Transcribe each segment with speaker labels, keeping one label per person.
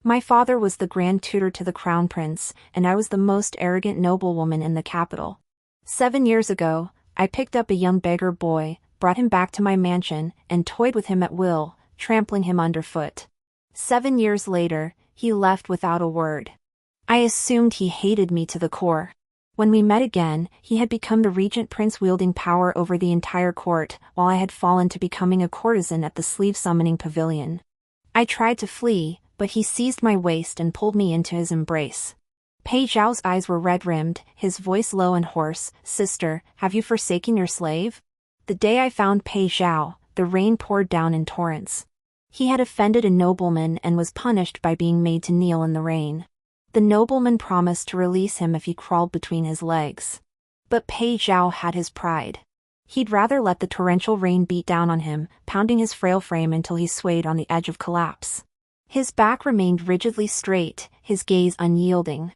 Speaker 1: My father was the grand tutor to the crown prince, and I was the most arrogant noblewoman in the capital. 7 years ago, I picked up a young beggar boy, brought him back to my mansion, and toyed with him at will, trampling him underfoot. 7 years later, he left without a word. I assumed he hated me to the core. When we met again, he had become the regent prince wielding power over the entire court, while I had fallen to becoming a courtesan at the sleeve-summoning pavilion. I tried to flee, but he seized my waist and pulled me into his embrace. Pei Zhao's eyes were red-rimmed, his voice low and hoarse. "Sister, have you forsaken your slave?" The day I found Pei Zhao, the rain poured down in torrents. He had offended a nobleman and was punished by being made to kneel in the rain. The nobleman promised to release him if he crawled between his legs. But Pei Zhao had his pride. He'd rather let the torrential rain beat down on him, pounding his frail frame until he swayed on the edge of collapse. His back remained rigidly straight, his gaze unyielding.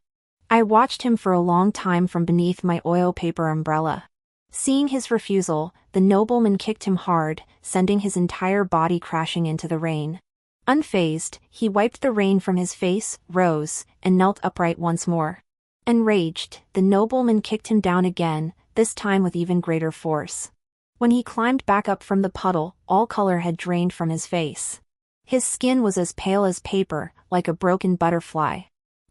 Speaker 1: I watched him for a long time from beneath my oil paper umbrella. Seeing his refusal, the nobleman kicked him hard, sending his entire body crashing into the rain. Unfazed, he wiped the rain from his face, rose, and knelt upright once more. Enraged, the nobleman kicked him down again, this time with even greater force. When he climbed back up from the puddle, all color had drained from his face. His skin was as pale as paper, like a broken butterfly.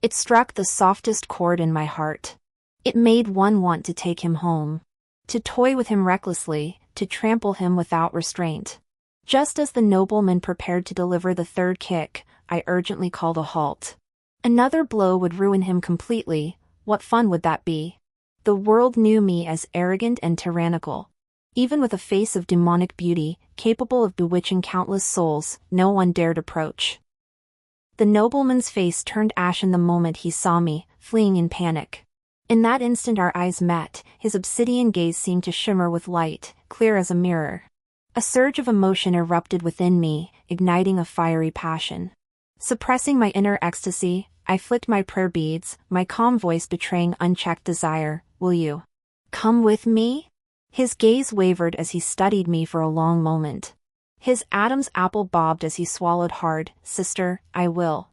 Speaker 1: It struck the softest chord in my heart. It made one want to take him home. To toy with him recklessly, to trample him without restraint. Just as the nobleman prepared to deliver the third kick, I urgently called a halt. Another blow would ruin him completely. What fun would that be? The world knew me as arrogant and tyrannical. Even with a face of demonic beauty, capable of bewitching countless souls, no one dared approach. The nobleman's face turned ashen the moment he saw me, fleeing in panic. In that instant our eyes met, his obsidian gaze seemed to shimmer with light, clear as a mirror. A surge of emotion erupted within me, igniting a fiery passion. Suppressing my inner ecstasy, I flicked my prayer beads, my calm voice betraying unchecked desire. "Will you come with me?" His gaze wavered as he studied me for a long moment. His Adam's apple bobbed as he swallowed hard. "Sister, I will."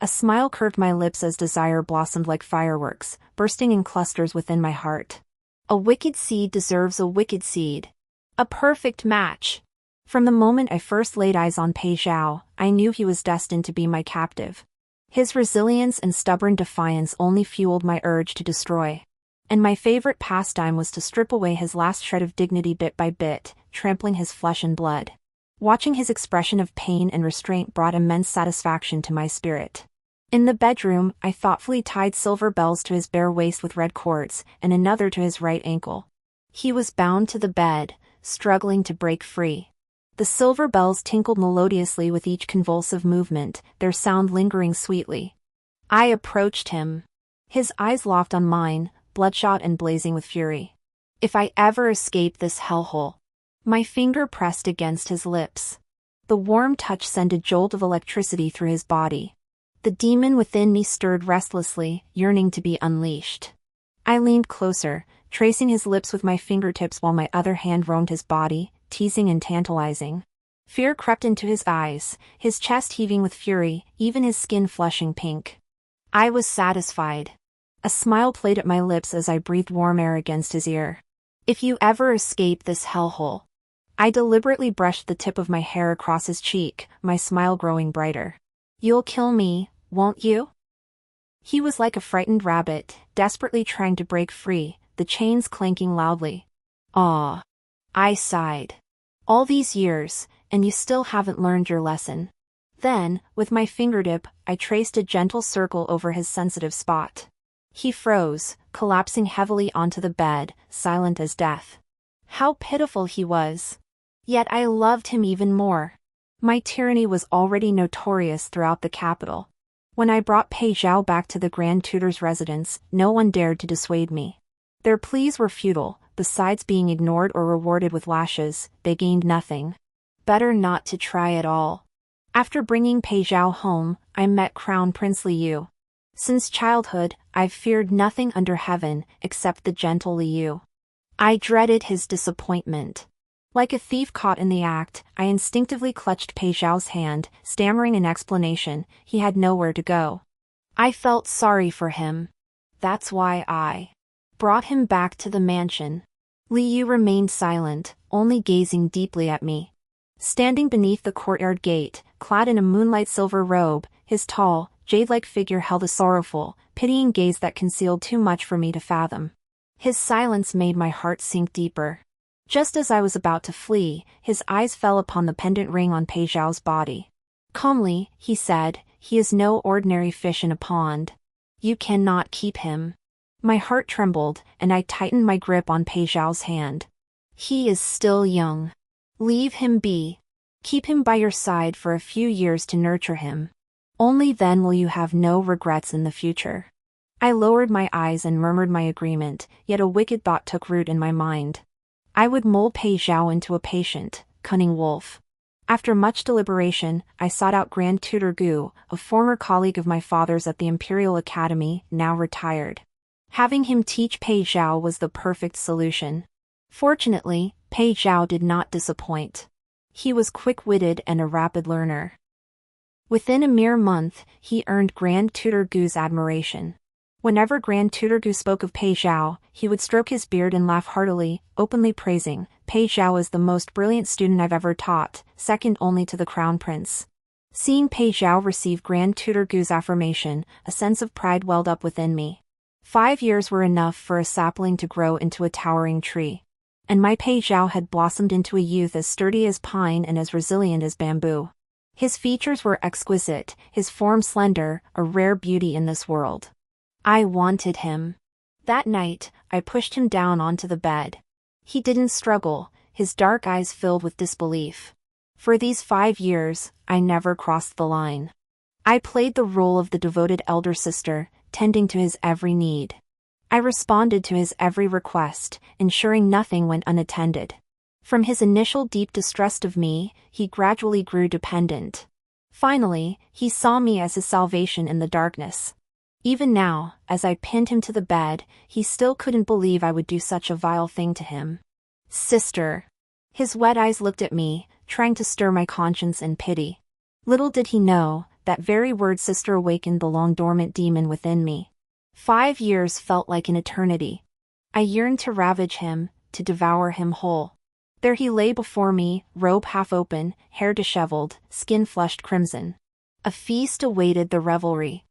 Speaker 1: A smile curved my lips as desire blossomed like fireworks, bursting in clusters within my heart. A wicked seed deserves a wicked seed. A perfect match. From the moment I first laid eyes on Pei Zhao, I knew he was destined to be my captive. His resilience and stubborn defiance only fueled my urge to destroy. And my favorite pastime was to strip away his last shred of dignity bit by bit, trampling his flesh and blood. Watching his expression of pain and restraint brought immense satisfaction to my spirit. In the bedroom, I thoughtfully tied silver bells to his bare waist with red cords, and another to his right ankle. He was bound to the bed, struggling to break free. The silver bells tinkled melodiously with each convulsive movement, their sound lingering sweetly. I approached him. His eyes locked on mine, bloodshot and blazing with fury. If I ever escape this hellhole. My finger pressed against his lips. The warm touch sent a jolt of electricity through his body. The demon within me stirred restlessly, yearning to be unleashed. I leaned closer, tracing his lips with my fingertips while my other hand roamed his body, teasing and tantalizing. Fear crept into his eyes, his chest heaving with fury, even his skin flushing pink. I was satisfied. A smile played at my lips as I breathed warm air against his ear. "If you ever escape this hellhole." I deliberately brushed the tip of my hair across his cheek, my smile growing brighter. "You'll kill me, won't you?" He was like a frightened rabbit, desperately trying to break free, the chains clanking loudly. "Aw." I sighed. "All these years, and you still haven't learned your lesson." Then, with my fingertip, I traced a gentle circle over his sensitive spot. He froze, collapsing heavily onto the bed, silent as death. How pitiful he was. Yet I loved him even more. My tyranny was already notorious throughout the capital. When I brought Pei Zhao back to the Grand Tutor's residence, no one dared to dissuade me. Their pleas were futile, besides being ignored or rewarded with lashes, they gained nothing. Better not to try at all. After bringing Pei Zhao home, I met Crown Prince Liu. Since childhood, I've feared nothing under heaven except the gentle Liu. I dreaded his disappointment. Like a thief caught in the act, I instinctively clutched Pei Zhao's hand, stammering an explanation. He had nowhere to go. I felt sorry for him. That's why I brought him back to the mansion. Li Yu remained silent, only gazing deeply at me. Standing beneath the courtyard gate, clad in a moonlight silver robe, his tall, jade-like figure held a sorrowful, pitying gaze that concealed too much for me to fathom. His silence made my heart sink deeper. Just as I was about to flee, his eyes fell upon the pendant ring on Pei Zhao's body. Calmly, he said, "He is no ordinary fish in a pond. You cannot keep him." My heart trembled, and I tightened my grip on Pei Zhao's hand. "He is still young. Leave him be. Keep him by your side for a few years to nurture him. Only then will you have no regrets in the future." I lowered my eyes and murmured my agreement, yet a wicked thought took root in my mind. I would mold Pei Zhao into a patient, cunning wolf. After much deliberation, I sought out Grand Tutor Gu, a former colleague of my father's at the Imperial Academy, now retired. Having him teach Pei Zhao was the perfect solution. Fortunately, Pei Zhao did not disappoint. He was quick-witted and a rapid learner. Within a mere month, he earned Grand Tutor Gu's admiration. Whenever Grand Tutor Gu spoke of Pei Zhao, he would stroke his beard and laugh heartily, openly praising, "Pei Zhao is the most brilliant student I've ever taught, second only to the Crown Prince." Seeing Pei Zhao receive Grand Tutor Gu's affirmation, a sense of pride welled up within me. 5 years were enough for a sapling to grow into a towering tree. And my Pei Zhao had blossomed into a youth as sturdy as pine and as resilient as bamboo. His features were exquisite, his form slender, a rare beauty in this world. I wanted him. That night, I pushed him down onto the bed. He didn't struggle, his dark eyes filled with disbelief. For these 5 years, I never crossed the line. I played the role of the devoted elder sister, tending to his every need. I responded to his every request, ensuring nothing went unattended. From his initial deep distrust of me, he gradually grew dependent. Finally, he saw me as his salvation in the darkness. Even now, as I pinned him to the bed, he still couldn't believe I would do such a vile thing to him. "Sister." His wet eyes looked at me, trying to stir my conscience and pity. Little did he know, that very word sister awakened the long-dormant demon within me. 5 years felt like an eternity. I yearned to ravage him, to devour him whole. There he lay before me, robe half open, hair disheveled, skin flushed crimson. A feast awaited the revelry.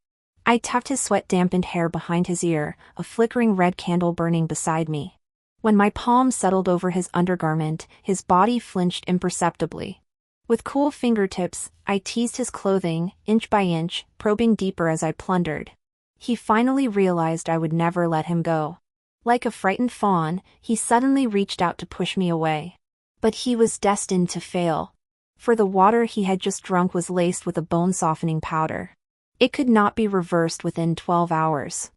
Speaker 1: I tucked his sweat-dampened hair behind his ear, a flickering red candle burning beside me. When my palm settled over his undergarment, his body flinched imperceptibly. With cool fingertips, I teased his clothing, inch by inch, probing deeper as I plundered. He finally realized I would never let him go. Like a frightened fawn, he suddenly reached out to push me away. But he was destined to fail. For the water he had just drunk was laced with a bone-softening powder. It could not be reversed within 12 hours.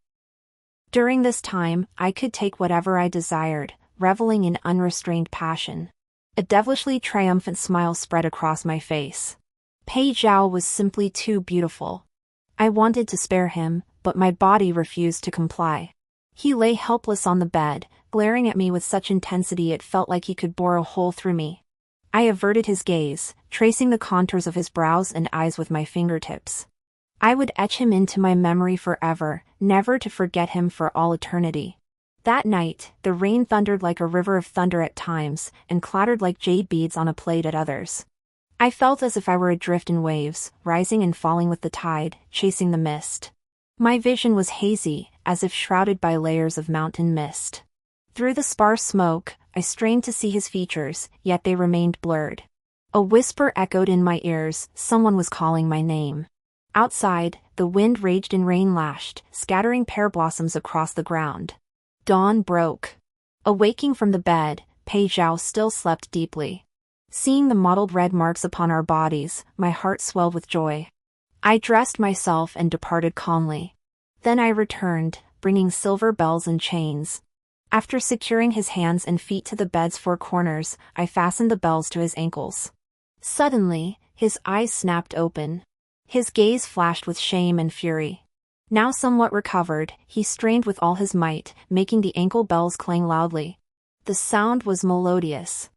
Speaker 1: During this time, I could take whatever I desired, reveling in unrestrained passion. A devilishly triumphant smile spread across my face. Pei Zhao was simply too beautiful. I wanted to spare him, but my body refused to comply. He lay helpless on the bed, glaring at me with such intensity it felt like he could bore a hole through me. I averted his gaze, tracing the contours of his brows and eyes with my fingertips. I would etch him into my memory forever, never to forget him for all eternity. That night, the rain thundered like a river of thunder at times, and clattered like jade beads on a plate at others. I felt as if I were adrift in waves, rising and falling with the tide, chasing the mist. My vision was hazy, as if shrouded by layers of mountain mist. Through the sparse smoke, I strained to see his features, yet they remained blurred. A whisper echoed in my ears, someone was calling my name. Outside, the wind raged and rain lashed, scattering pear blossoms across the ground. Dawn broke. Awaking from the bed, Pei Zhao still slept deeply. Seeing the mottled red marks upon our bodies, my heart swelled with joy. I dressed myself and departed calmly. Then I returned, bringing silver bells and chains. After securing his hands and feet to the bed's 4 corners, I fastened the bells to his ankles. Suddenly, his eyes snapped open. His gaze flashed with shame and fury. Now somewhat recovered, he strained with all his might, making the ankle bells clang loudly. The sound was melodious.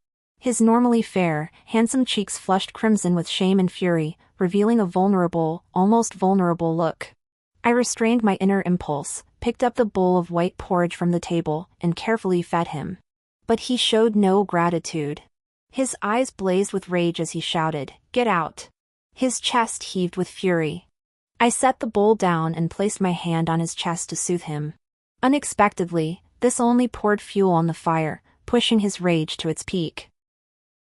Speaker 1: His normally fair, handsome cheeks flushed crimson with shame and fury, revealing a vulnerable, almost vulnerable look. I restrained my inner impulse, picked up the bowl of white porridge from the table, and carefully fed him. But he showed no gratitude. His eyes blazed with rage as he shouted, "Get out!" His chest heaved with fury. I set the bowl down and placed my hand on his chest to soothe him. Unexpectedly, this only poured fuel on the fire, pushing his rage to its peak.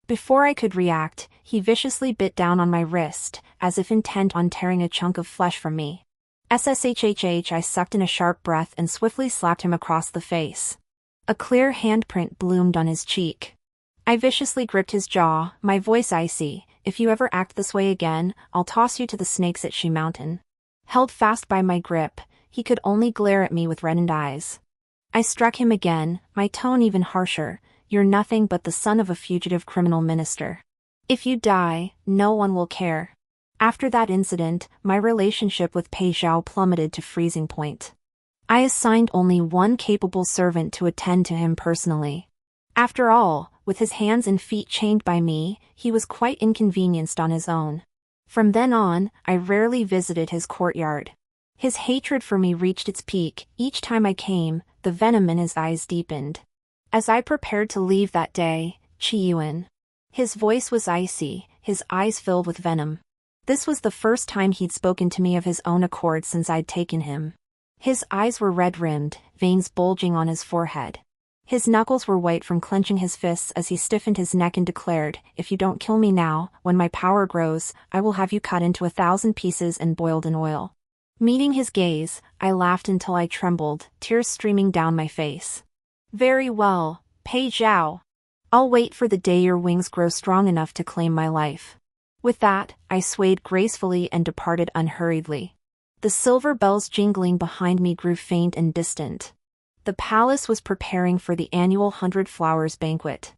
Speaker 1: Before I could react, he viciously bit down on my wrist, as if intent on tearing a chunk of flesh from me. SSHHH, I sucked in a sharp breath and swiftly slapped him across the face. A clear handprint bloomed on his cheek. I viciously gripped his jaw, my voice icy. "If you ever act this way again, I'll toss you to the snakes at She Mountain." Held fast by my grip, he could only glare at me with reddened eyes. I struck him again, my tone even harsher. "You're nothing but the son of a fugitive criminal minister. If you die, no one will care." After that incident, my relationship with Pei Zhao plummeted to freezing point. I assigned only one capable servant to attend to him personally. After all, with his hands and feet chained by me, he was quite inconvenienced on his own. From then on, I rarely visited his courtyard. His hatred for me reached its peak. Each time I came, the venom in his eyes deepened. As I prepared to leave that day, "Qi Yuan." His voice was icy, his eyes filled with venom. This was the first time he'd spoken to me of his own accord since I'd taken him. His eyes were red-rimmed, veins bulging on his forehead. His knuckles were white from clenching his fists as he stiffened his neck and declared, "If you don't kill me now, when my power grows, I will have you cut into 1,000 pieces and boiled in oil." Meeting his gaze, I laughed until I trembled, tears streaming down my face. "Very well, Pei Zhao. I'll wait for the day your wings grow strong enough to claim my life." With that, I swayed gracefully and departed unhurriedly. The silver bells jingling behind me grew faint and distant. The palace was preparing for the annual 100 Flowers banquet.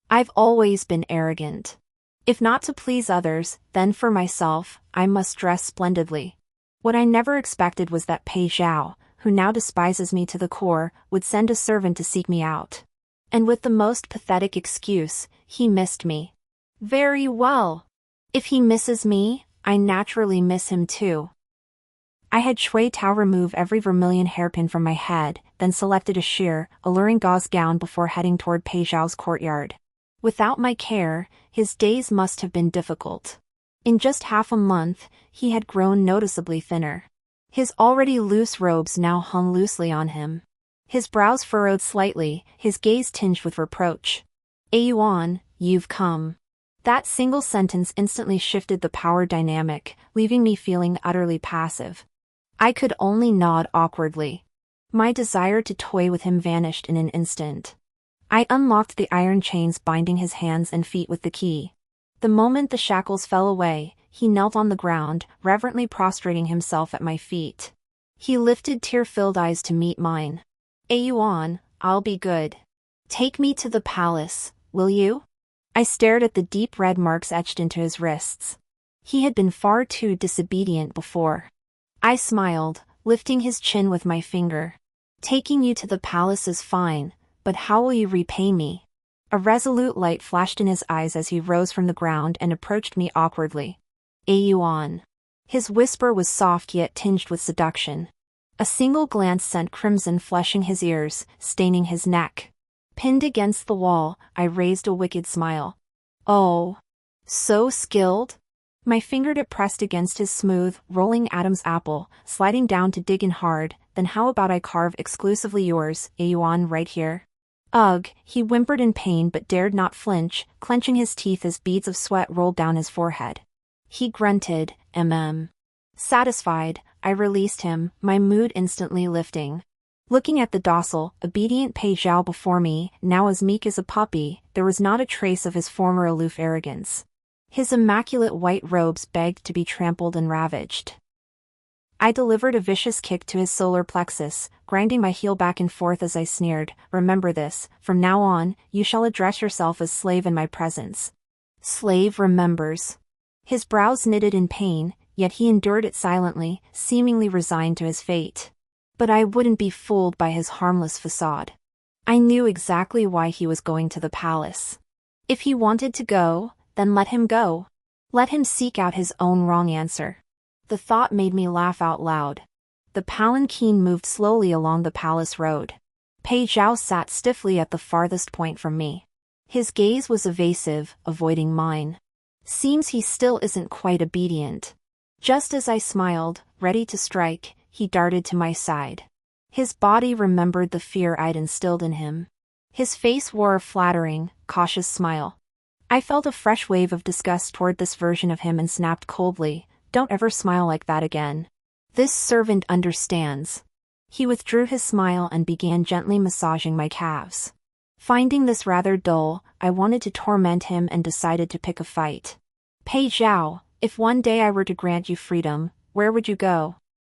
Speaker 1: I've always been arrogant. If not to please others, then for myself, I must dress splendidly. What I never expected was that Pei Zhao, who now despises me to the core, would send a servant to seek me out. And with the most pathetic excuse, he missed me. Very well. If he misses me, I naturally miss him too. I had Shui Tao remove every vermilion hairpin from my head, then selected a sheer, alluring gauze gown before heading toward Pei Zhao's courtyard. Without my care, his days must have been difficult. In just half a month, he had grown noticeably thinner. His already loose robes now hung loosely on him. His brows furrowed slightly, his gaze tinged with reproach. "Yuan, you've come." That single sentence instantly shifted the power dynamic, leaving me feeling utterly passive. I could only nod awkwardly. My desire to toy with him vanished in an instant. I unlocked the iron chains binding his hands and feet with the key. The moment the shackles fell away, he knelt on the ground, reverently prostrating himself at my feet. He lifted tear-filled eyes to meet mine. "Yuan, I'll be good. Take me to the palace, will you?" I stared at the deep red marks etched into his wrists. He had been far too disobedient before. I smiled, lifting his chin with my finger. "Taking you to the palace is fine, but how will you repay me?" A resolute light flashed in his eyes as he rose from the ground and approached me awkwardly. "Yuan." His whisper was soft yet tinged with seduction. A single glance sent crimson flushing his ears, staining his neck. Pinned against the wall, I raised a wicked smile. "Oh, so skilled?" My fingertip pressed against his smooth, rolling Adam's apple, sliding down to dig in hard. "Then how about I carve exclusively yours, Yuan, right here?" "Ugh," he whimpered in pain but dared not flinch, clenching his teeth as beads of sweat rolled down his forehead. He grunted, Satisfied, I released him, my mood instantly lifting. Looking at the docile, obedient Pei Zhao before me, now as meek as a puppy, there was not a trace of his former aloof arrogance. His immaculate white robes begged to be trampled and ravaged. I delivered a vicious kick to his solar plexus, grinding my heel back and forth as I sneered, "Remember this, from now on, you shall address yourself as slave in my presence." Slave remembers. His brows knitted in pain, yet he endured it silently, seemingly resigned to his fate. But I wouldn't be fooled by his harmless facade. I knew exactly why he was going to the palace. If he wanted to go, then let him go. Let him seek out his own wrong answer. The thought made me laugh out loud. The palanquin moved slowly along the palace road. Pei Zhao sat stiffly at the farthest point from me. His gaze was evasive, avoiding mine. Seems he still isn't quite obedient. Just as I smiled, ready to strike, he darted to my side. His body remembered the fear I'd instilled in him. His face wore a flattering, cautious smile. I felt a fresh wave of disgust toward this version of him and snapped coldly, "Don't ever smile like that again. This servant understands." He withdrew his smile and began gently massaging my calves. Finding this rather dull, I wanted to torment him and decided to pick a fight. "Pei Zhao, if one day I were to grant you freedom, where would you go?"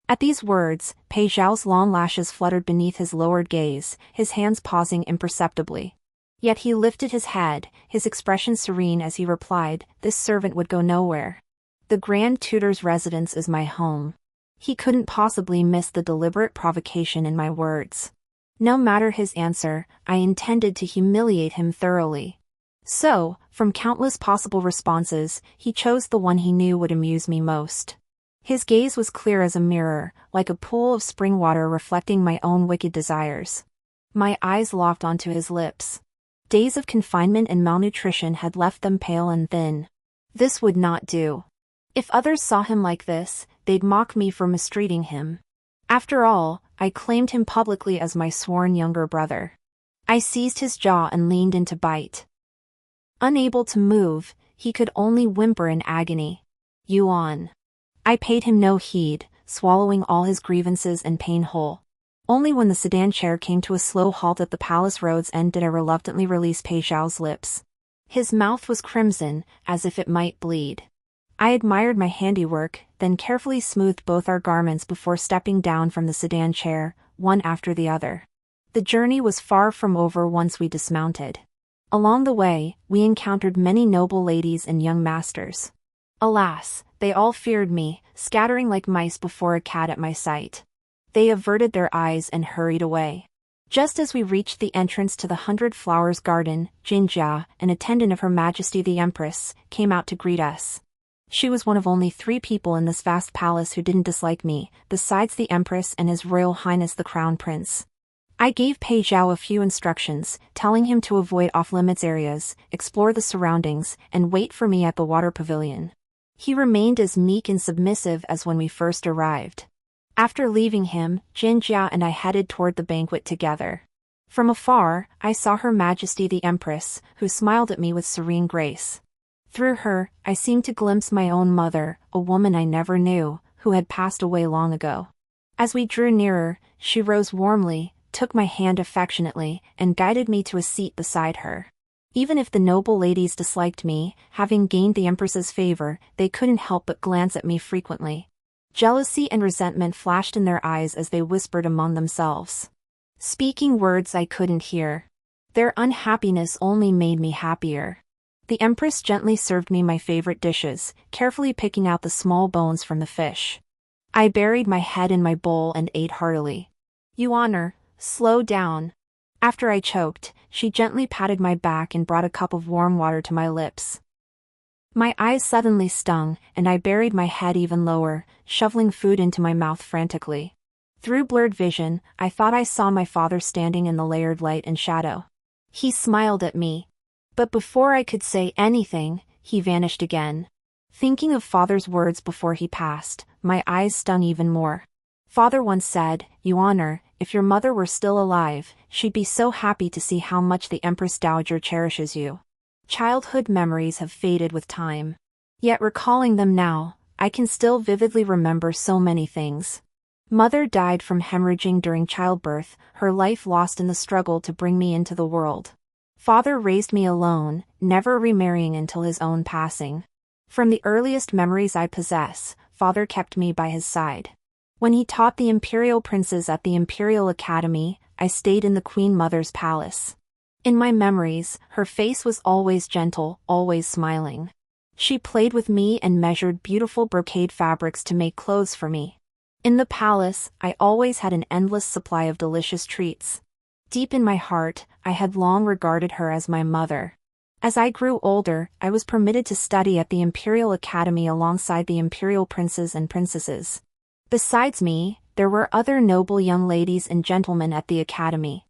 Speaker 1: At these words, Pei Zhao's long lashes fluttered beneath his lowered gaze, his hands pausing imperceptibly. Yet he lifted his head, his expression serene as he replied, "This servant would go nowhere. The Grand Tutor's residence is my home." He couldn't possibly miss the deliberate provocation in my words. No matter his answer, I intended to humiliate him thoroughly. So, from countless possible responses, he chose the one he knew would amuse me most. His gaze was clear as a mirror, like a pool of spring water reflecting my own wicked desires. My eyes locked onto his lips. Days of confinement and malnutrition had left them pale and thin. This would not do. If others saw him like this, they'd mock me for mistreating him. After all, I claimed him publicly as my sworn younger brother. I seized his jaw and leaned in to bite. Unable to move, he could only whimper in agony. "Yuan." I paid him no heed, swallowing all his grievances and pain whole. Only when the sedan chair came to a slow halt at the palace road's end did I reluctantly release Pei Zhao's lips. His mouth was crimson, as if it might bleed. I admired my handiwork, then carefully smoothed both our garments before stepping down from the sedan chair, one after the other. The journey was far from over once we dismounted. Along the way, we encountered many noble ladies and young masters. Alas, they all feared me, scattering like mice before a cat at my sight. They averted their eyes and hurried away. Just as we reached the entrance to the 100 Flowers Garden, Jinjia, an attendant of Her Majesty the Empress, came out to greet us. She was one of only 3 people in this vast palace who didn't dislike me, besides the Empress and His Royal Highness the Crown Prince. I gave Pei Zhao a few instructions, telling him to avoid off-limits areas, explore the surroundings, and wait for me at the water pavilion. He remained as meek and submissive as when we first arrived. After leaving him, Jinjia and I headed toward the banquet together. From afar, I saw Her Majesty the Empress, who smiled at me with serene grace. Through her, I seemed to glimpse my own mother, a woman I never knew, who had passed away long ago. As we drew nearer, she rose warmly, took my hand affectionately, and guided me to a seat beside her. Even if the noble ladies disliked me, having gained the Empress's favor, they couldn't help but glance at me frequently. Jealousy and resentment flashed in their eyes as they whispered among themselves, speaking words I couldn't hear. Their unhappiness only made me happier. The Empress gently served me my favorite dishes, carefully picking out the small bones from the fish. I buried my head in my bowl and ate heartily. "You honor, slow down." After I choked, she gently patted my back and brought a cup of warm water to my lips. My eyes suddenly stung, and I buried my head even lower, shoveling food into my mouth frantically. Through blurred vision, I thought I saw my father standing in the layered light and shadow. He smiled at me. But before I could say anything, he vanished again. Thinking of father's words before he passed, my eyes stung even more. Father once said, "You honor, if your mother were still alive, she'd be so happy to see how much the Empress Dowager cherishes you." Childhood memories have faded with time. Yet recalling them now, I can still vividly remember so many things. Mother died from hemorrhaging during childbirth, her life lost in the struggle to bring me into the world. Father raised me alone, never remarrying until his own passing. From the earliest memories I possess, Father kept me by his side. When he taught the imperial princes at the Imperial Academy, I stayed in the Queen Mother's palace. In my memories, her face was always gentle, always smiling. She played with me and measured beautiful brocade fabrics to make clothes for me. In the palace, I always had an endless supply of delicious treats. Deep in my heart, I had long regarded her as my mother. As I grew older, I was permitted to study at the Imperial Academy alongside the imperial princes and princesses. Besides me, there were other noble young ladies and gentlemen at the academy.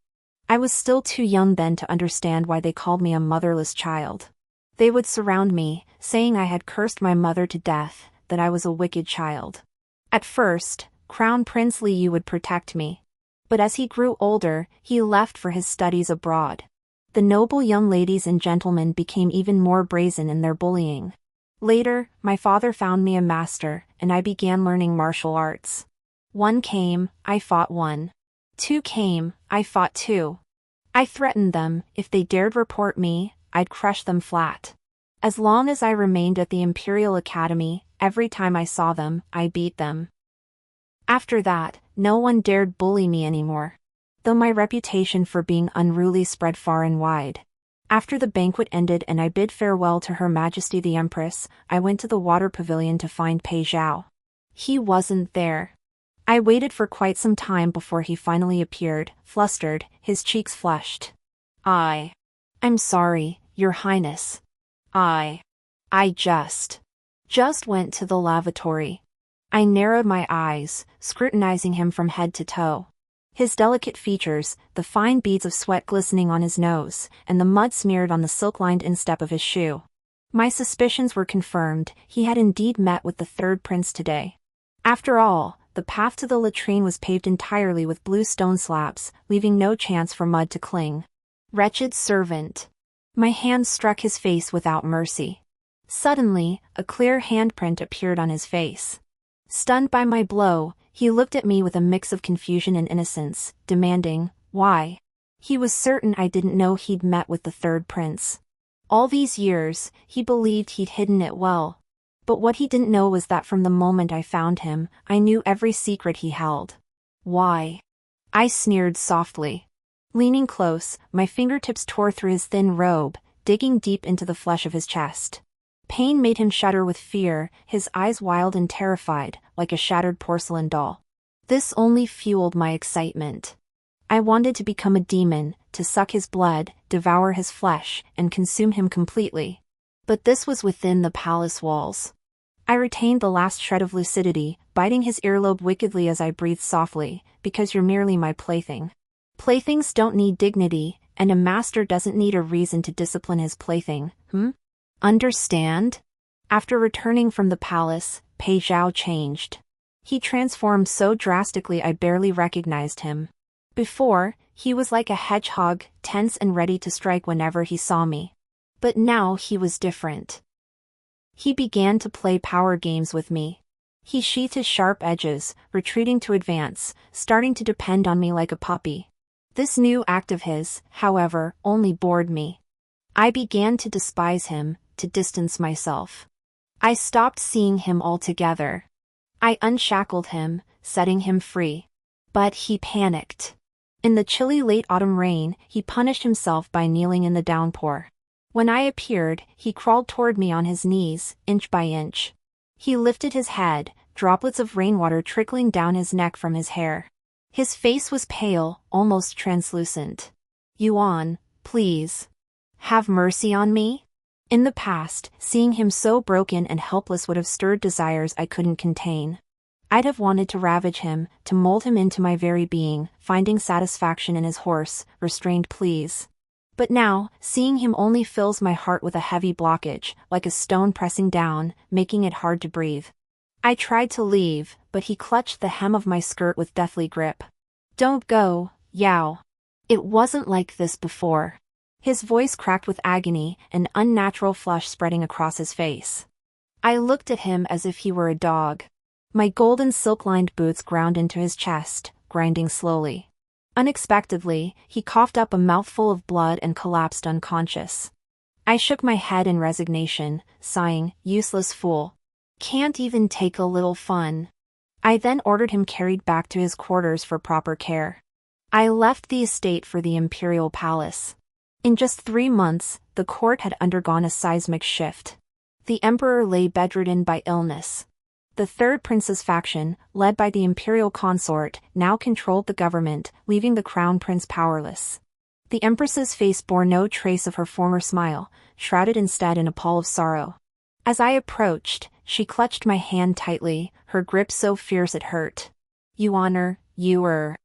Speaker 1: I was still too young then to understand why they called me a motherless child. They would surround me, saying I had cursed my mother to death, that I was a wicked child. At first, Crown Prince Liu would protect me. But as he grew older, he left for his studies abroad. The noble young ladies and gentlemen became even more brazen in their bullying. Later, my father found me a master, and I began learning martial arts. 1 came, I fought 1. 2 came, I fought 2. I threatened them, if they dared report me, I'd crush them flat. As long as I remained at the Imperial Academy, every time I saw them, I beat them. After that, no one dared bully me anymore. Though my reputation for being unruly spread far and wide. After the banquet ended and I bid farewell to Her Majesty the Empress, I went to the water pavilion to find Pei Zhao. He wasn't there. I waited for quite some time before he finally appeared, flustered, his cheeks flushed. I'm sorry, Your Highness. I just went to the lavatory. I narrowed my eyes, scrutinizing him from head to toe. His delicate features, the fine beads of sweat glistening on his nose, and the mud smeared on the silk-lined instep of his shoe. My suspicions were confirmed, he had indeed met with the third prince today. After all, the path to the latrine was paved entirely with blue stone slabs, leaving no chance for mud to cling. Wretched servant. My hand struck his face without mercy. Suddenly, a clear handprint appeared on his face. Stunned by my blow, he looked at me with a mix of confusion and innocence, demanding, why? He was certain I didn't know he'd met with the third prince. All these years, he believed he'd hidden it well. But what he didn't know was that from the moment I found him, I knew every secret he held. Why? I sneered softly. Leaning close, my fingertips tore through his thin robe, digging deep into the flesh of his chest. Pain made him shudder with fear, his eyes wild and terrified, like a shattered porcelain doll. This only fueled my excitement. I wanted to become a demon, to suck his blood, devour his flesh, and consume him completely. But this was within the palace walls. I retained the last shred of lucidity, biting his earlobe wickedly as I breathed softly, because you're merely my plaything. Playthings don't need dignity, and a master doesn't need a reason to discipline his plaything, Understand? After returning from the palace, Pei Zhao changed. He transformed so drastically I barely recognized him. Before, he was like a hedgehog, tense and ready to strike whenever he saw me. But now he was different. He began to play power games with me. He sheathed his sharp edges, retreating to advance, starting to depend on me like a puppy. This new act of his, however, only bored me. I began to despise him, to distance myself. I stopped seeing him altogether. I unshackled him, setting him free. But he panicked. In the chilly late autumn rain, he punished himself by kneeling in the downpour. When I appeared, he crawled toward me on his knees, inch by inch. He lifted his head, droplets of rainwater trickling down his neck from his hair. His face was pale, almost translucent. Yuan, please. Have mercy on me? In the past, seeing him so broken and helpless would have stirred desires I couldn't contain. I'd have wanted to ravage him, to mold him into my very being, finding satisfaction in his hoarse, restrained pleas. But now, seeing him only fills my heart with a heavy blockage, like a stone pressing down, making it hard to breathe. I tried to leave, but he clutched the hem of my skirt with deathly grip. Don't go, Yao. It wasn't like this before. His voice cracked with agony, an unnatural flush spreading across his face. I looked at him as if he were a dog. My golden silk-lined boots ground into his chest, grinding slowly. Unexpectedly, he coughed up a mouthful of blood and collapsed unconscious. I shook my head in resignation, sighing, useless fool. Can't even take a little fun. I then ordered him carried back to his quarters for proper care. I left the estate for the imperial palace. In just 3 months, the court had undergone a seismic shift. The emperor lay bedridden by illness. The third prince's faction, led by the imperial consort, now controlled the government, leaving the crown prince powerless. The empress's face bore no trace of her former smile, shrouded instead in a pall of sorrow. As I approached, she clutched my hand tightly, her grip so fierce it hurt. "You honor, you er."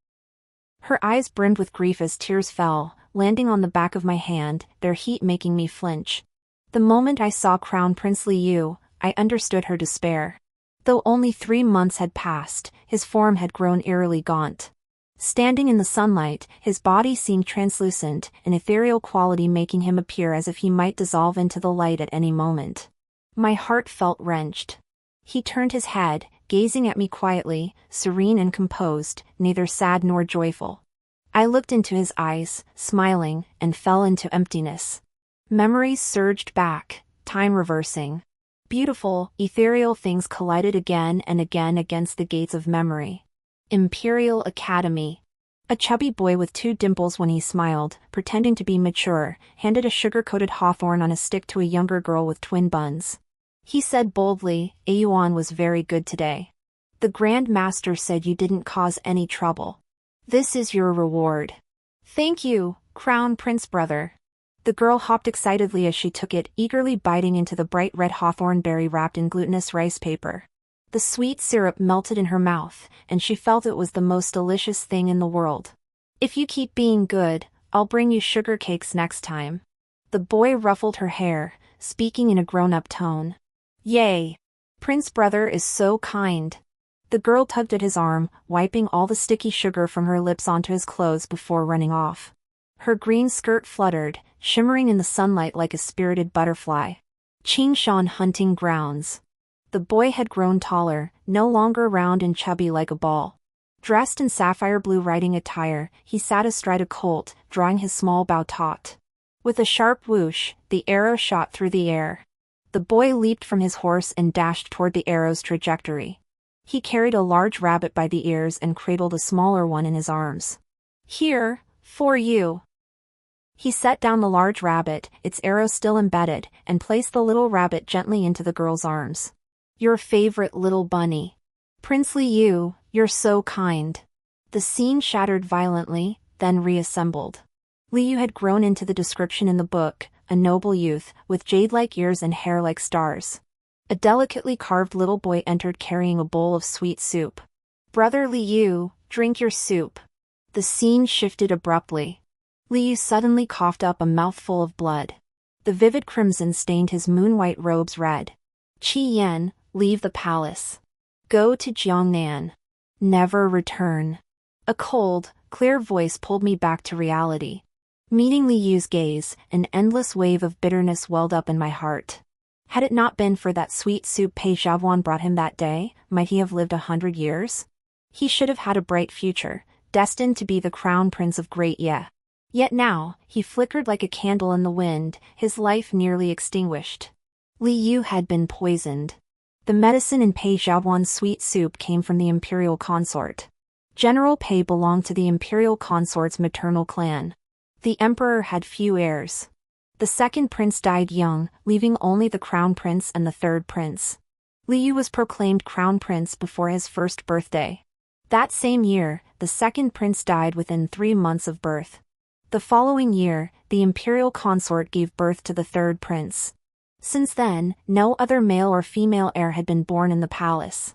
Speaker 1: Her eyes brimmed with grief as tears fell, landing on the back of my hand, their heat making me flinch. The moment I saw Crown Prince Liu, I understood her despair. Though only 3 months had passed, his form had grown eerily gaunt. Standing in the sunlight, his body seemed translucent, an ethereal quality making him appear as if he might dissolve into the light at any moment. My heart felt wrenched. He turned his head, gazing at me quietly, serene and composed, neither sad nor joyful. I looked into his eyes, smiling, and fell into emptiness. Memories surged back, time reversing. Beautiful, ethereal things collided again and again against the gates of memory. Imperial Academy. A chubby boy with 2 dimples when he smiled, pretending to be mature, handed a sugar-coated hawthorn on a stick to a younger girl with twin buns. He said boldly, "Ayuan was very good today. The Grand Master said you didn't cause any trouble. This is your reward." "Thank you, Crown Prince brother." The girl hopped excitedly as she took it, eagerly biting into the bright red hawthorn berry wrapped in glutinous rice paper. The sweet syrup melted in her mouth, and she felt it was the most delicious thing in the world. "If you keep being good, I'll bring you sugar cakes next time." The boy ruffled her hair, speaking in a grown-up tone. "Yay! Prince brother is so kind." The girl tugged at his arm, wiping all the sticky sugar from her lips onto his clothes before running off. Her green skirt fluttered, shimmering in the sunlight like a spirited butterfly. Qingshan Hunting Grounds. The boy had grown taller, no longer round and chubby like a ball. Dressed in sapphire blue riding attire, he sat astride a colt, drawing his small bow taut. With a sharp whoosh, the arrow shot through the air. The boy leaped from his horse and dashed toward the arrow's trajectory. He carried a large rabbit by the ears and cradled a smaller one in his arms. "Here, for you." He set down the large rabbit, its arrow still embedded, and placed the little rabbit gently into the girl's arms. "Your favorite little bunny. Prince Liu, you're so kind." The scene shattered violently, then reassembled. Liu had grown into the description in the book, a noble youth, with jade-like ears and hair like stars. A delicately carved little boy entered carrying a bowl of sweet soup. "Brother Liu, drink your soup." The scene shifted abruptly. Liu suddenly coughed up a mouthful of blood. The vivid crimson stained his moon-white robes red. "Qi Yan, leave the palace. Go to Jiangnan. Never return." A cold, clear voice pulled me back to reality. Meeting Liu's gaze, an endless wave of bitterness welled up in my heart. Had it not been for that sweet soup Pei Xiaowan brought him that day, might he have lived 100 years? He should have had a bright future, destined to be the crown prince of Great Ye. Yet now, he flickered like a candle in the wind, his life nearly extinguished. Liu had been poisoned. The medicine in Pei Xiaowan's sweet soup came from the imperial consort. General Pei belonged to the imperial consort's maternal clan. The emperor had few heirs. The second prince died young, leaving only the crown prince and the third prince. Liu was proclaimed crown prince before his first birthday. That same year, the second prince died within 3 months of birth. The following year, the imperial consort gave birth to the third prince. Since then, no other male or female heir had been born in the palace.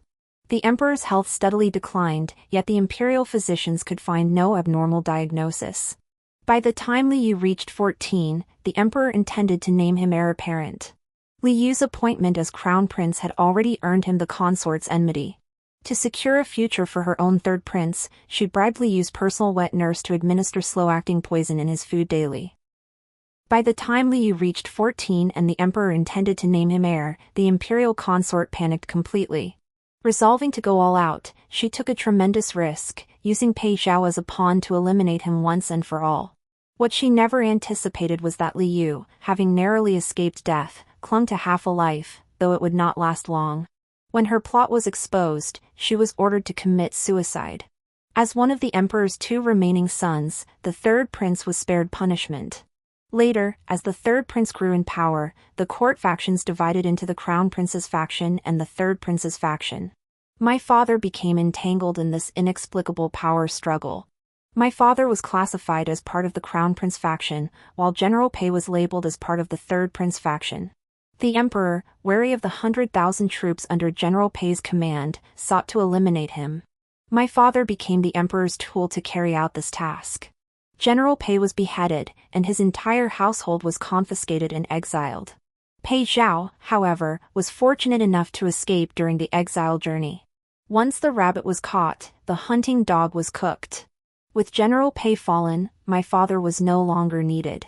Speaker 1: The emperor's health steadily declined, yet the imperial physicians could find no abnormal diagnosis. By the time Liu reached 14, the emperor intended to name him heir apparent. Liu's appointment as crown prince had already earned him the consort's enmity. To secure a future for her own third prince, she bribed Liu's personal wet nurse to administer slow-acting poison in his food daily. By the time Liu reached 14 and the emperor intended to name him heir, the imperial consort panicked completely. Resolving to go all out, she took a tremendous risk, using Pei Xiao as a pawn to eliminate him once and for all. What she never anticipated was that Liu, having narrowly escaped death, clung to half a life, though it would not last long. When her plot was exposed, she was ordered to commit suicide. As one of the emperor's 2 remaining sons, the third prince was spared punishment. Later, as the third prince grew in power, the court factions divided into the crown prince's faction and the third prince's faction. My father became entangled in this inexplicable power struggle. My father was classified as part of the Crown Prince faction, while General Pei was labeled as part of the Third Prince faction. The emperor, wary of the 100,000 troops under General Pei's command, sought to eliminate him. My father became the emperor's tool to carry out this task. General Pei was beheaded, and his entire household was confiscated and exiled. Pei Zhao, however, was fortunate enough to escape during the exile journey. Once the rabbit was caught, the hunting dog was cooked. With General Pei fallen, my father was no longer needed.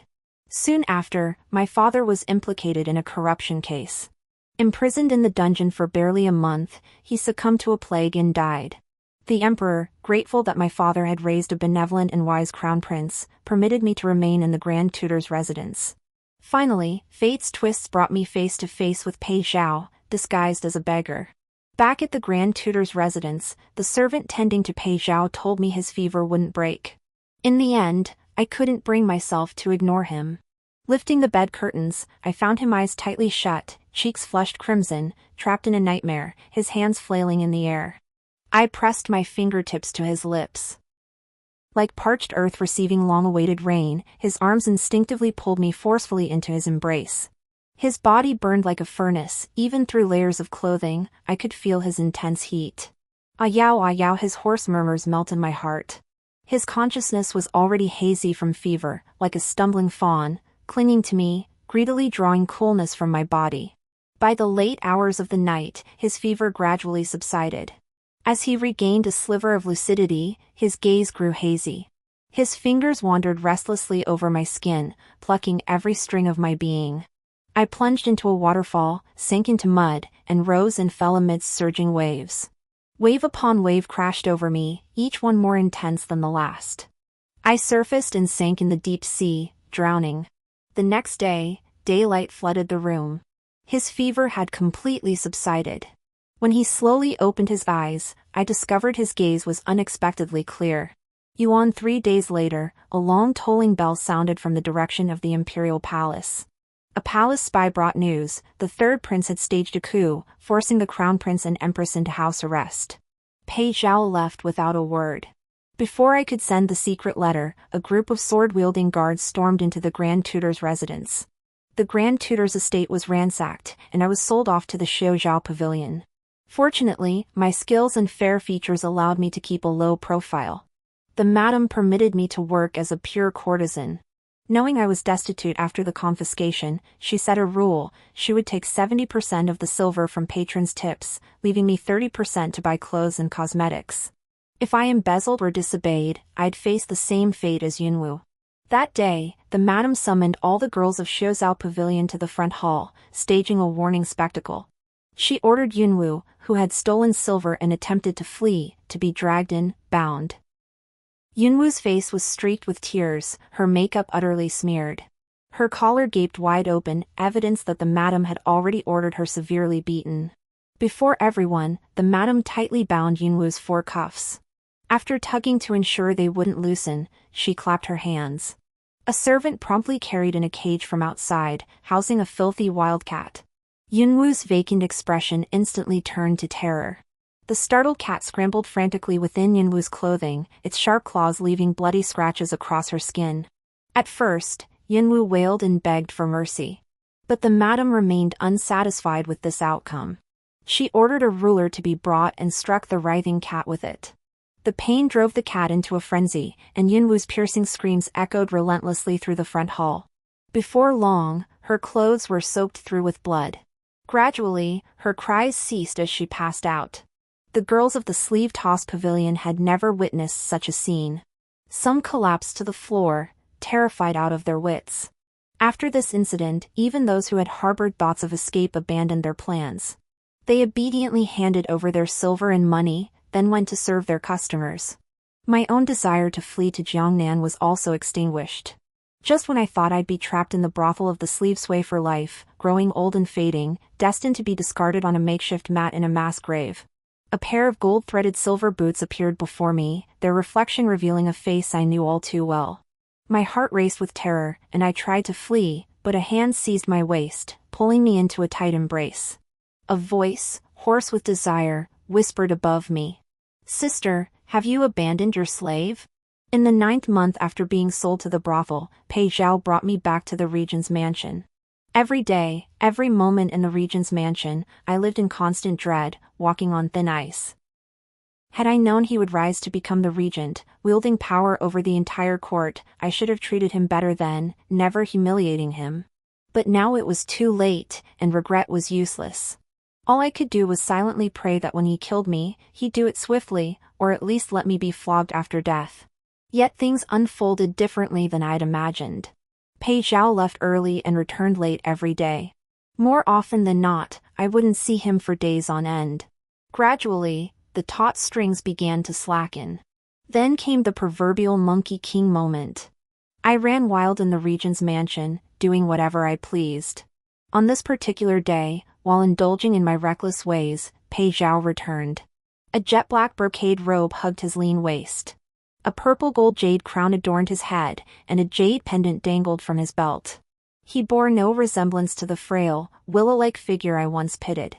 Speaker 1: Soon after, my father was implicated in a corruption case. Imprisoned in the dungeon for barely a month, he succumbed to a plague and died. The emperor, grateful that my father had raised a benevolent and wise crown prince, permitted me to remain in the Grand Tutor's residence. Finally, fate's twists brought me face to face with Pei Zhao, disguised as a beggar. Back at the Grand Tutor's residence, the servant tending to Pei Zhao told me his fever wouldn't break. In the end, I couldn't bring myself to ignore him. Lifting the bed curtains, I found him eyes tightly shut, cheeks flushed crimson, trapped in a nightmare, his hands flailing in the air. I pressed my fingertips to his lips. Like parched earth receiving long-awaited rain, his arms instinctively pulled me forcefully into his embrace. His body burned like a furnace, even through layers of clothing, I could feel his intense heat. Ah yow, his hoarse murmurs melted my heart. His consciousness was already hazy from fever, like a stumbling fawn, clinging to me, greedily drawing coolness from my body. By the late hours of the night, his fever gradually subsided. As he regained a sliver of lucidity, his gaze grew hazy. His fingers wandered restlessly over my skin, plucking every string of my being. I plunged into a waterfall, sank into mud, and rose and fell amidst surging waves. Wave upon wave crashed over me, each one more intense than the last. I surfaced and sank in the deep sea, drowning. The next day, daylight flooded the room. His fever had completely subsided. When he slowly opened his eyes, I discovered his gaze was unexpectedly clear. Yuan 3 days later, a long tolling bell sounded from the direction of the imperial palace. A palace spy brought news: the third prince had staged a coup, forcing the crown prince and empress into house arrest. Pei Zhao left without a word. Before I could send the secret letter, a group of sword-wielding guards stormed into the Grand Tutor's residence. The Grand Tutor's estate was ransacked, and I was sold off to the Xiaozhao pavilion. Fortunately, my skills and fair features allowed me to keep a low profile. The madam permitted me to work as a pure courtesan. Knowing I was destitute after the confiscation, she set a rule: she would take 70% of the silver from patrons' tips, leaving me 30% to buy clothes and cosmetics. If I embezzled or disobeyed, I'd face the same fate as Yunwu. That day, the madam summoned all the girls of Xiaozhao Pavilion to the front hall, staging a warning spectacle. She ordered Yunwu, who had stolen silver and attempted to flee, to be dragged in, bound. Yunwu's face was streaked with tears, her makeup utterly smeared. Her collar gaped wide open, evidence that the madam had already ordered her severely beaten. Before everyone, the madam tightly bound Yunwu's 4 cuffs. After tugging to ensure they wouldn't loosen, she clapped her hands. A servant promptly carried in a cage from outside, housing a filthy wildcat. Yunwu's vacant expression instantly turned to terror. The startled cat scrambled frantically within Yunwu's clothing, its sharp claws leaving bloody scratches across her skin. At first, Yunwu wailed and begged for mercy. But the madam remained unsatisfied with this outcome. She ordered a ruler to be brought and struck the writhing cat with it. The pain drove the cat into a frenzy, and Yunwu's piercing screams echoed relentlessly through the front hall. Before long, her clothes were soaked through with blood. Gradually, her cries ceased as she passed out. The girls of the sleeve-toss pavilion had never witnessed such a scene. Some collapsed to the floor, terrified out of their wits. After this incident, even those who had harbored thoughts of escape abandoned their plans. They obediently handed over their silver and money, then went to serve their customers. My own desire to flee to Jiangnan was also extinguished. Just when I thought I'd be trapped in the brothel of the sleeve sway for life, growing old and fading, destined to be discarded on a makeshift mat in a mass grave, a pair of gold-threaded silver boots appeared before me, their reflection revealing a face I knew all too well. My heart raced with terror, and I tried to flee, but a hand seized my waist, pulling me into a tight embrace. A voice, hoarse with desire, whispered above me. "Sister, have you abandoned your slave?" In the 9th month after being sold to the brothel, Pei Zhao brought me back to the regent's mansion. Every day, every moment in the regent's mansion, I lived in constant dread, walking on thin ice. Had I known he would rise to become the regent, wielding power over the entire court, I should have treated him better then, never humiliating him. But now it was too late, and regret was useless. All I could do was silently pray that when he killed me, he'd do it swiftly, or at least let me be flogged after death. Yet things unfolded differently than I'd imagined. Pei Zhao left early and returned late every day. More often than not, I wouldn't see him for days on end. Gradually, the taut strings began to slacken. Then came the proverbial Monkey King moment. I ran wild in the regent's mansion, doing whatever I pleased. On this particular day, while indulging in my reckless ways, Pei Zhao returned. A jet-black brocade robe hugged his lean waist. A purple gold jade crown adorned his head, and a jade pendant dangled from his belt. He bore no resemblance to the frail, willow-like figure I once pitied.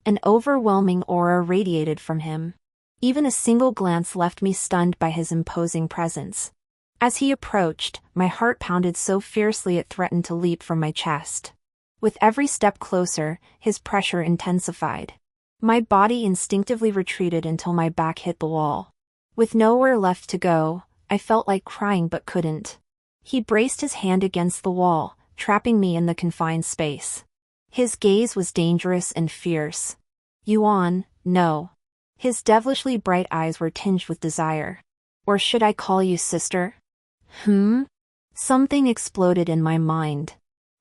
Speaker 1: An overwhelming aura radiated from him. Even a single glance left me stunned by his imposing presence. As he approached, my heart pounded so fiercely it threatened to leap from my chest. With every step closer, his pressure intensified. My body instinctively retreated until my back hit the wall. With nowhere left to go, I felt like crying but couldn't. He braced his hand against the wall, trapping me in the confined space. His gaze was dangerous and fierce. Yuan, no. His devilishly bright eyes were tinged with desire. Or should I call you sister? Something exploded in my mind.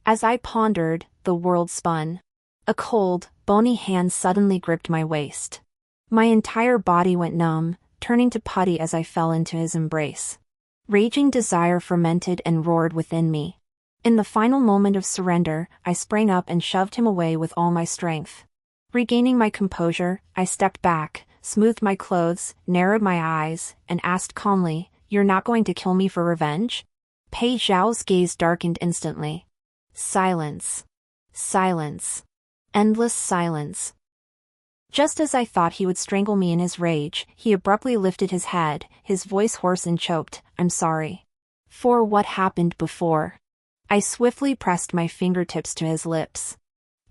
Speaker 1: As I pondered, the world spun. A cold, bony hand suddenly gripped my waist. My entire body went numb, turning to putty as I fell into his embrace. Raging desire fermented and roared within me. In the final moment of surrender, I sprang up and shoved him away with all my strength. Regaining my composure, I stepped back, smoothed my clothes, narrowed my eyes, and asked calmly, "You're not going to kill me for revenge?" Pei Zhao's gaze darkened instantly. Silence. Silence. Endless silence. Just as I thought he would strangle me in his rage, he abruptly lifted his head, his voice hoarse and choked. "I'm sorry. For what happened before." I swiftly pressed my fingertips to his lips.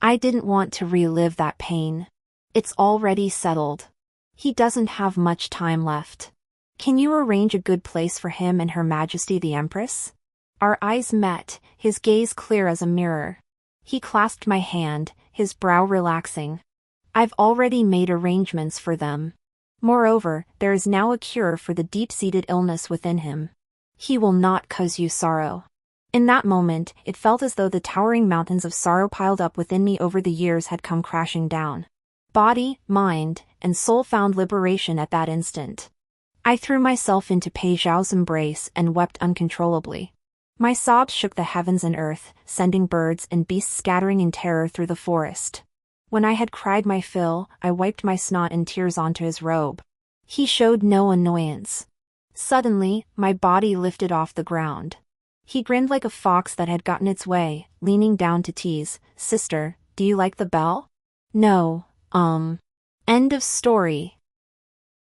Speaker 1: I didn't want to relive that pain. It's already settled. He doesn't have much time left. Can you arrange a good place for him and Her Majesty the Empress? Our eyes met, his gaze clear as a mirror. He clasped my hand, his brow relaxing. I've already made arrangements for them. Moreover, there is now a cure for the deep-seated illness within him. He will not cause you sorrow. In that moment, it felt as though the towering mountains of sorrow piled up within me over the years had come crashing down. Body, mind, and soul found liberation at that instant. I threw myself into Pei Zhao's embrace and wept uncontrollably. My sobs shook the heavens and earth, sending birds and beasts scattering in terror through the forest. When I had cried my fill, I wiped my snot and tears onto his robe. He showed no annoyance. Suddenly, my body lifted off the ground. He grinned like a fox that had gotten its way, leaning down to tease, "Sister, do you like the bell?" "No, End of story.